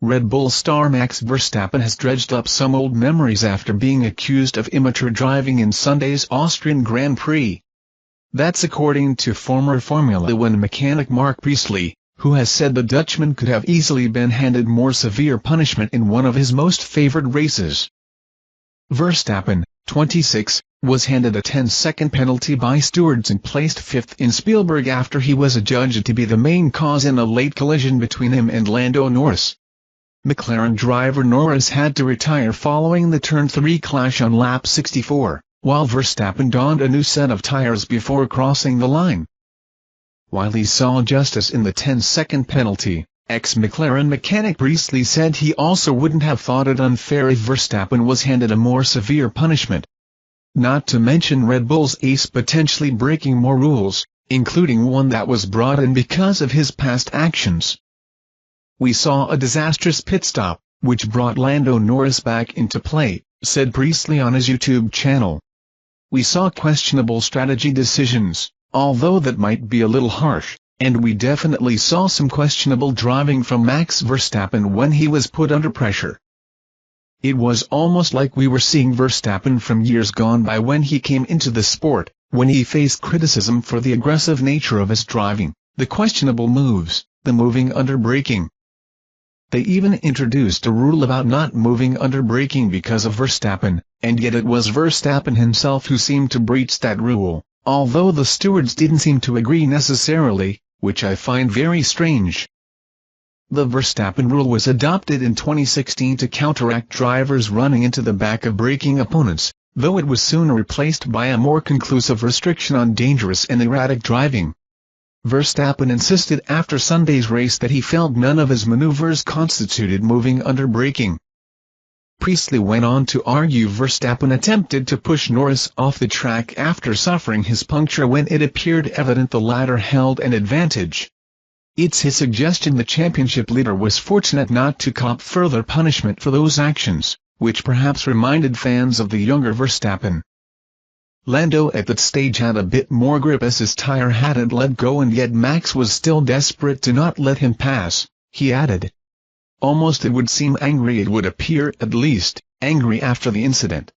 Red Bull star Max Verstappen has dredged up some old memories after being accused of immature driving in Sunday's Austrian Grand Prix. That's according to former Formula One mechanic Mark Priestley, who has said the Dutchman could have easily been handed more severe punishment in one of his most favored races. Verstappen, 26, was handed a 10-second penalty by stewards and placed fifth in Spielberg after he was adjudged to be the main cause in a late collision between him and Lando Norris. McLaren driver Norris had to retire following the Turn 3 clash on lap 64, while Verstappen donned a new set of tires before crossing the line. While he saw justice in the 10-second penalty, ex-McLaren mechanic Priestley said he also wouldn't have thought it unfair if Verstappen was handed a more severe punishment. Not to mention Red Bull's ace potentially breaking more rules, including one that was brought in because of his past actions. "We saw a disastrous pit stop, which brought Lando Norris back into play," said Priestley on his YouTube channel. "We saw questionable strategy decisions, although that might be a little harsh, and we definitely saw some questionable driving from Max Verstappen when he was put under pressure. It was almost like we were seeing Verstappen from years gone by when he came into the sport, when he faced criticism for the aggressive nature of his driving, the questionable moves, the moving under braking. They even introduced a rule about not moving under braking because of Verstappen, and yet it was Verstappen himself who seemed to breach that rule, although the stewards didn't seem to agree necessarily, which I find very strange." The Verstappen rule was adopted in 2016 to counteract drivers running into the back of braking opponents, though it was soon replaced by a more conclusive restriction on dangerous and erratic driving. Verstappen insisted after Sunday's race that he felt none of his maneuvers constituted moving under braking. Priestley went on to argue Verstappen attempted to push Norris off the track after suffering his puncture when it appeared evident the latter held an advantage. It's his suggestion the championship leader was fortunate not to cop further punishment for those actions, which perhaps reminded fans of the younger Verstappen. Lando at that stage had a bit more grip as his tire hadn't let go, and yet Max was still desperate to not let him pass, he added. Almost it would seem angry, it would appear at least, angry after the incident.